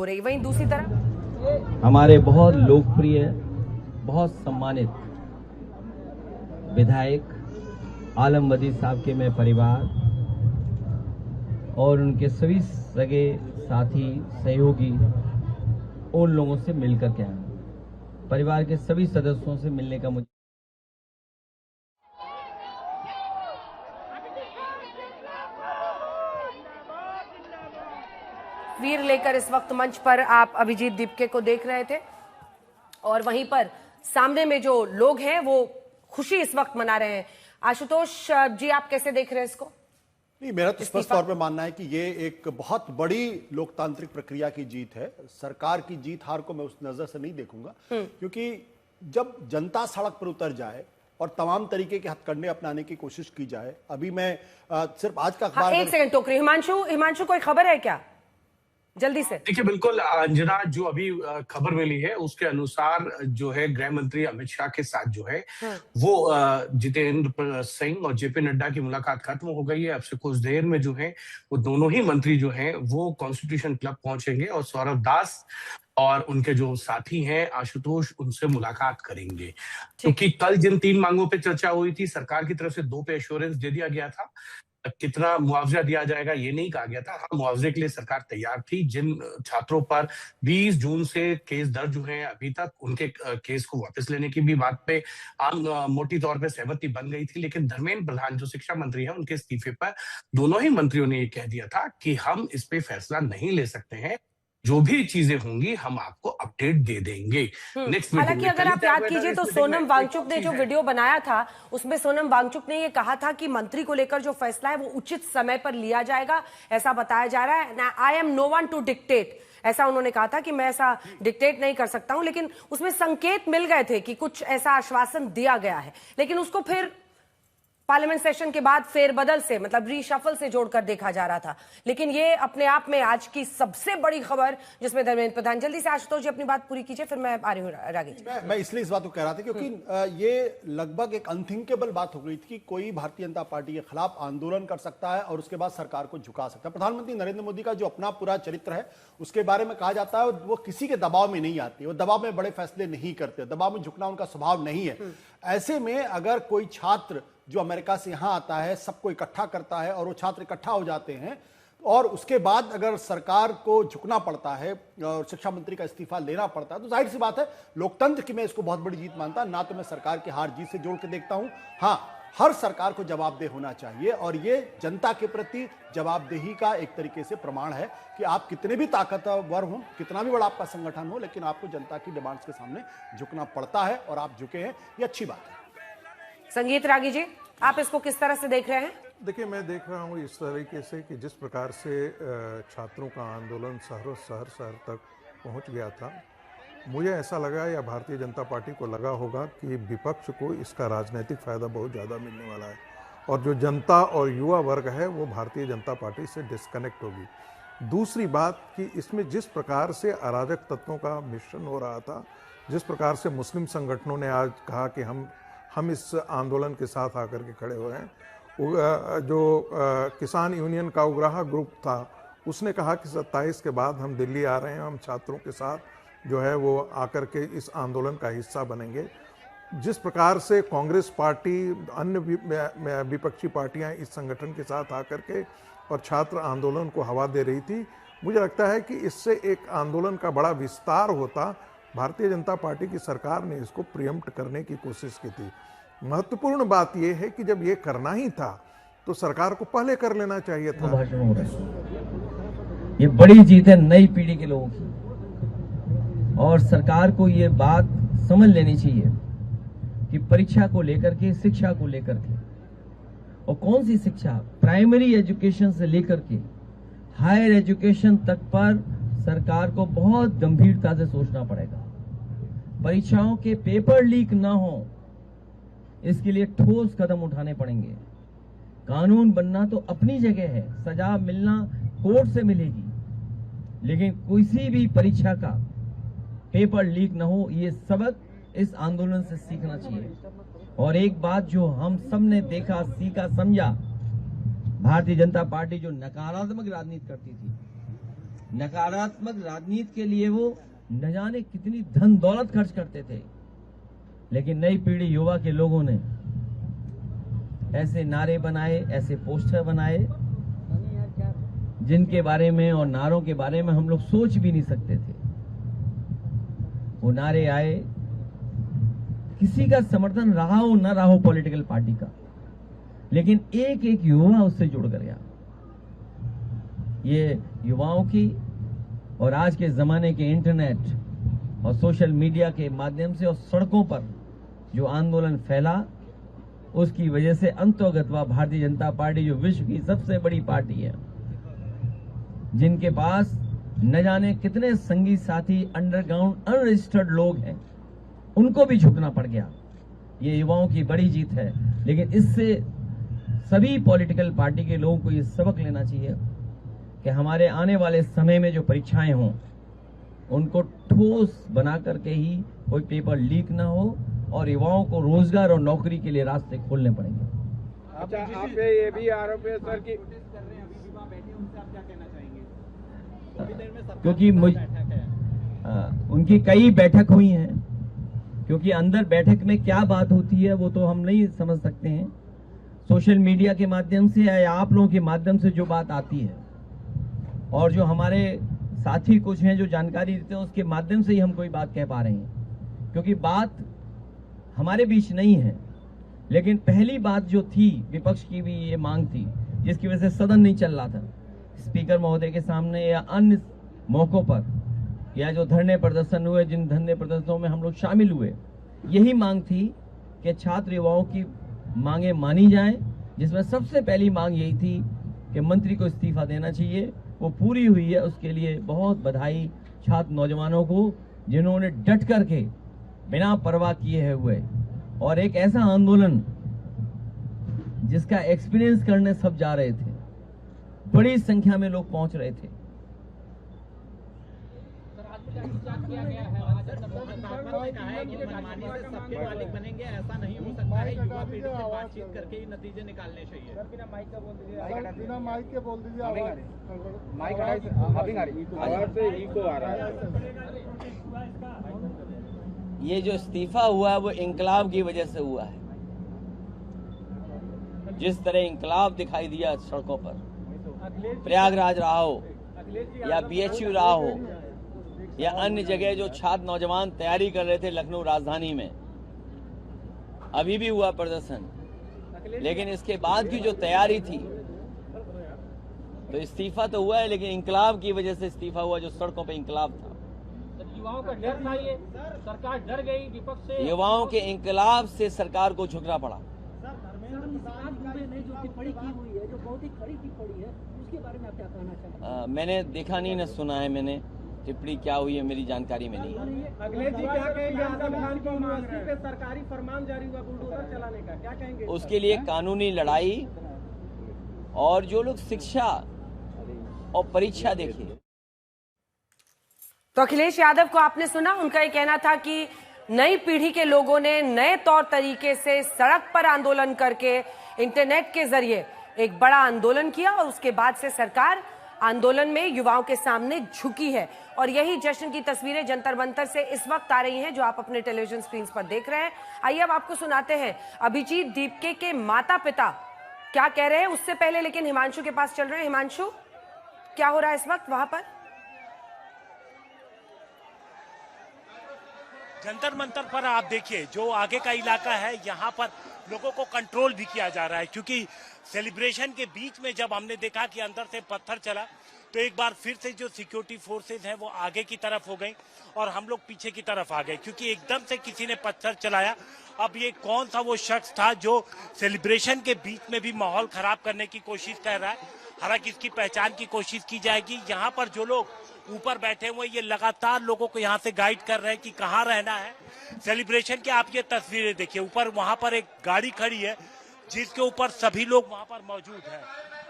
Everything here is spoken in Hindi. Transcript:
हो रही। वहीं दूसरी तरफ हमारे बहुत लोकप्रिय, बहुत सम्मानित विधायक आलम वदीद साहब के मैं परिवार और उनके सभी सगे साथी सहयोगी उन लोगों से मिलकर के आया हूं। परिवार के सभी सदस्यों से मिलने का मुझे वीर लेकर इस वक्त मंच पर आप अभिजीत दीपके को देख रहे थे और वहीं पर सामने में जो लोग हैं वो खुशी इस वक्त मना रहे हैं। आशुतोष जी, आप कैसे देख रहे हैं इसको? नहीं, मेरा तो स्पष्ट तौर पे मानना है कि ये एक बहुत बड़ी लोकतांत्रिक प्रक्रिया की जीत है। सरकार की जीत हार को मैं उस नजर से नहीं देखूंगा, क्योंकि जब जनता सड़क पर उतर जाए और तमाम तरीके के हथकंडे अपनाने की कोशिश की जाए। अभी मैं सिर्फ आज का अखबार एक सेकंड टोकरी, हिमांशु कोई खबर है क्या जल्दी से? देखिए, बिल्कुल अंजना, जो अभी खबर मिली है उसके अनुसार जो है गृह मंत्री अमित शाह के साथ जो है वो जितेंद्र सिंह और जेपी नड्डा की मुलाकात खत्म हो गई है। अब से कुछ देर में जो है वो दोनों ही मंत्री जो हैं वो कॉन्स्टिट्यूशन क्लब पहुंचेंगे और सौरभ दास और उनके जो साथी हैं आशुतोष उनसे मुलाकात करेंगे। क्योंकि कल जिन 3 मांगों पे चर्चा हुई थी, सरकार की तरफ से 2 पे एश्योरेंस दे दिया गया था। कितना मुआवजा दिया जाएगा ये नहीं कहा गया था। हाँ, मुआवजे के लिए सरकार तैयार थी। जिन छात्रों पर 20 जून से केस दर्ज हुए हैं अभी तक, उनके केस को वापस लेने की भी बात पे मोटी तौर पे सहमति बन गई थी। लेकिन धर्मेंद्र प्रधान जो शिक्षा मंत्री है, उनके इस्तीफे पर दोनों ही मंत्रियों ने ये कह दिया था कि हम इस पे फैसला नहीं ले सकते हैं, जो भी चीजें होंगी हम आपको अपडेट दे देंगे नेक्स्ट। हालांकि अगर आप याद कीजिए तो सोनम वांगचुक ने जो वीडियो बनाया था उसमें सोनम वांगचुक ने ये कहा था कि मंत्री को लेकर जो फैसला है वो उचित समय पर लिया जाएगा, ऐसा बताया जा रहा है। I am no one to dictate, ऐसा उन्होंने कहा था कि मैं ऐसा डिक्टेट नहीं कर सकता हूं। लेकिन उसमें संकेत मिल गए थे कि कुछ ऐसा आश्वासन दिया गया है, लेकिन उसको फिर पार्लियामेंट सेशन के बाद फेरबदल से, मतलब रीशफल से जोड़कर देखा जा रहा था। लेकिन ये अपने आप में आज की सबसे बड़ी खबर जिसमें धर्मेंद्र प्रधान, जल्दी से आशुतोष जी अपनी बात पूरी कीजिए, फिर मैं आ रही हूँ रागी। मैं इसलिए इस बात को कह रहा था क्योंकि ये लगभग एक अनथिंकेबल बात हो गई थी कि कोई भारतीय जनता पार्टी के खिलाफ आंदोलन कर सकता है और उसके बाद सरकार को झुका सकता है। प्रधानमंत्री नरेंद्र मोदी का जो अपना पूरा चरित्र है उसके बारे में कहा जाता है वो किसी के दबाव में नहीं आती, वो दबाव में बड़े फैसले नहीं करते, दबाव में झुकना उनका स्वभाव नहीं है। ऐसे में अगर कोई छात्र जो अमेरिका से यहां आता है, सबको इकट्ठा करता है और वो छात्र इकट्ठा हो जाते हैं और उसके बाद अगर सरकार को झुकना पड़ता है और शिक्षा मंत्री का इस्तीफा लेना पड़ता है, तो जाहिर सी बात है लोकतंत्र की मैं इसको बहुत बड़ी जीत मानता। ना तो मैं सरकार के हार जीत से जोड़ के देखता हूं, हाँ हर सरकार को जवाबदेह होना चाहिए और ये जनता के प्रति जवाबदेही का एक तरीके से प्रमाण है कि आप कितने भी ताकतवर हो, कितना भी बड़ा आपका संगठन हो, लेकिन आपको जनता की डिमांड्स के सामने झुकना पड़ता है और आप झुके हैं, ये अच्छी बात है। संगीत रागी जी, आप इसको किस तरह से देख रहे हैं? देखिए, मैं देख रहा हूँ इस तरीके से कि जिस प्रकार से छात्रों का आंदोलन शहर तक पहुँच गया था, मुझे ऐसा लगा या भारतीय जनता पार्टी को लगा होगा कि विपक्ष को इसका राजनीतिक फायदा बहुत ज़्यादा मिलने वाला है और जो जनता और युवा वर्ग है वो भारतीय जनता पार्टी से डिस्कनेक्ट होगी। दूसरी बात कि इसमें जिस प्रकार से अराजक तत्वों का मिश्रण हो रहा था, जिस प्रकार से मुस्लिम संगठनों ने आज कहा कि हम इस आंदोलन के साथ आकर के खड़े हुए हैं, जो किसान यूनियन का उग्राहा ग्रुप था उसने कहा कि 27 के बाद हम दिल्ली आ रहे हैं, हम छात्रों के साथ जो है वो आकर के इस आंदोलन का हिस्सा बनेंगे। जिस प्रकार से कांग्रेस पार्टी, अन्य विपक्षी पार्टियां इस संगठन के साथ आकर के और छात्र आंदोलन को हवा दे रही थी, मुझे लगता है कि इससे एक आंदोलन का बड़ा विस्तार होता। भारतीय जनता पार्टी की सरकार ने इसको प्रियम्प्ट करने की कोशिश की थी। महत्वपूर्ण बात यह है कि जब ये करना ही था तो सरकार को पहले कर लेना चाहिए था। ये बड़ी जीत है नई पीढ़ी के लोगों की और सरकार को ये बात समझ लेनी चाहिए कि परीक्षा को लेकर के, शिक्षा को लेकर के, और कौन सी शिक्षा, प्राइमरी एजुकेशन से लेकर के हायर एजुकेशन तक पर सरकार को बहुत गंभीरता से सोचना पड़ेगा। परीक्षाओं के पेपर लीक ना हो, इसके लिए ठोस कदम उठाने पड़ेंगे। कानून बनना तो अपनी जगह है, सजा मिलना कोर्ट से मिलेगी, लेकिन किसी भी परीक्षा का पेपर लीक ना हो, ये सबक इस आंदोलन से सीखना चाहिए। और एक बात जो हम सब ने देखा, सीखा, समझा, भारतीय जनता पार्टी जो नकारात्मक राजनीति करती थी नकारात्मक राजनीति के लिए वो न जाने कितनी धन दौलत खर्च करते थे, लेकिन नई पीढ़ी युवा के लोगों ने ऐसे नारे बनाए, ऐसे पोस्टर बनाए जिनके बारे में और नारों के बारे में हम लोग सोच भी नहीं सकते थे। वो नारे आए, किसी का समर्थन रहा हो न रहा हो पॉलिटिकल पार्टी का, लेकिन एक एक युवा उससे जुड़ कर गया। ये युवाओं की और आज के जमाने के इंटरनेट और सोशल मीडिया के माध्यम से और सड़कों पर जो आंदोलन फैला, उसकी वजह से अंतोगत्वा भारतीय जनता पार्टी, जो विश्व की सबसे बड़ी पार्टी है, जिनके पास न जाने कितने संगी साथी अंडरग्राउंड अनरजिस्टर्ड लोग हैं, उनको भी झुकना पड़ गया। ये युवाओं की बड़ी जीत है, लेकिन इससे सभी पॉलिटिकल पार्टी के लोगों को ये सबक लेना चाहिए कि हमारे आने वाले समय में जो परीक्षाएं हों, उनको ठोस बना करके ही कोई पेपर लीक ना हो और युवाओं को रोजगार और नौकरी के लिए रास्ते खोलने पड़ेंगे। अच्छा, आप पे ये भी आरोप है सर कि क्योंकि उनकी कई बैठक हुई हैं, क्योंकि अंदर बैठक में क्या बात होती है वो तो हम नहीं समझ सकते हैं। सोशल मीडिया के माध्यम से या आप लोगों के माध्यम से जो बात आती है और जो हमारे साथी कुछ हैं जो जानकारी देते हैं, उसके माध्यम से ही हम कोई बात कह पा रहे हैं, क्योंकि बात हमारे बीच नहीं है। लेकिन पहली बात जो थी, विपक्ष की भी ये मांग थी, जिसकी वजह से सदन नहीं चल रहा था, स्पीकर महोदय के सामने या अन्य मौकों पर, या जो धरने प्रदर्शन हुए, जिन धरने प्रदर्शनों में हम लोग शामिल हुए, यही मांग थी कि छात्र युवाओं की मांगे मानी जाएं, जिसमें सबसे पहली मांग यही थी कि मंत्री को इस्तीफा देना चाहिए। वो पूरी हुई है, उसके लिए बहुत बधाई छात्र नौजवानों को, जिन्होंने डट करके बिना परवाह किए हुए और एक ऐसा आंदोलन जिसका एक्सपीरियंस करने सब जा रहे थे, बड़ी संख्या में लोग पहुंच रहे थे। सबके मालिक बनेंगे, ऐसा नहीं हो सकता है। युवा पीढ़ी से बातचीत करके ही नतीजे निकालने चाहिए। बिना माइक के बोल दीजिए, आवाज से इको आ रहा है। ये जो इस्तीफा हुआ है वो इंकलाब की वजह से हुआ है। जिस तरह इंकलाब दिखाई दिया सड़कों पर, प्रयागराज रहा हो या BHU रहा हो या अन्य जगह जो छात्र नौजवान तैयारी कर रहे थे लखनऊ राजधानी में, अभी भी हुआ प्रदर्शन, लेकिन इसके बाद की जो तैयारी थी, तो इस्तीफा तो हुआ है, लेकिन इंकलाब की वजह से इस्तीफा हुआ, जो सड़कों पे इंकलाब था। युवाओं का डर था, ये सरकार डर गई विपक्ष से। युवाओं के इंकलाब से सरकार को झुकना पड़ा। जो टिप्पणी की हुई है, जो बहुत ही खरी टिप्पणी है, उसके बारे में आप क्या कहना चाहते हैं? मैंने देखा नहीं, न सुना है मैंने, टिप्पणी क्या हुई है मेरी जानकारी में नहीं है। अखिलेश जी क्या कहेंगे? आजम खान की यूनिवर्सिटी पे सरकारी फरमान जारी हुआ बुलडोजर चलाने का, क्या कहेंगे? उसके लिए कानूनी लड़ाई, और जो लोग शिक्षा और परीक्षा देखिए। तो अखिलेश यादव को आपने सुना, उनका ये कहना था कि नई पीढ़ी के लोगों ने नए तौर तरीके से सड़क पर आंदोलन करके, इंटरनेट के जरिए एक बड़ा आंदोलन किया, और उसके बाद से सरकार आंदोलन में युवाओं के सामने झुकी है। और यही जश्न की तस्वीरें जंतर मंतर से इस वक्त आ रही हैं, जो आप अपने टेलीविजन स्क्रीन पर देख रहे हैं। आइए अब आपको सुनाते हैं अभिजीत दीपके के माता पिता क्या कह रहे हैं। उससे पहले लेकिन हिमांशु के पास चल रहे हैं। हिमांशु, क्या हो रहा है इस वक्त वहां पर? जंतर मंतर पर आप देखिए, जो आगे का इलाका है, यहाँ पर लोगों को कंट्रोल भी किया जा रहा है, क्योंकि सेलिब्रेशन के बीच में जब हमने देखा कि अंदर से पत्थर चला, तो एक बार फिर से जो सिक्योरिटी फोर्सेज हैं वो आगे की तरफ हो गई और हम लोग पीछे की तरफ आ गए, क्योंकि एकदम से किसी ने पत्थर चलाया। अब ये कौन सा वो शख्स था जो सेलिब्रेशन के बीच में भी माहौल खराब करने की कोशिश कर रहा है, हालांकि इसकी पहचान की कोशिश की जाएगी। यहाँ पर जो लोग ऊपर बैठे हुए, ये लगातार लोगों को यहाँ से गाइड कर रहे हैं कि कहाँ रहना है। सेलिब्रेशन की आप ये तस्वीरें देखिए, ऊपर वहां पर एक गाड़ी खड़ी है जिसके ऊपर सभी लोग वहां पर मौजूद हैं।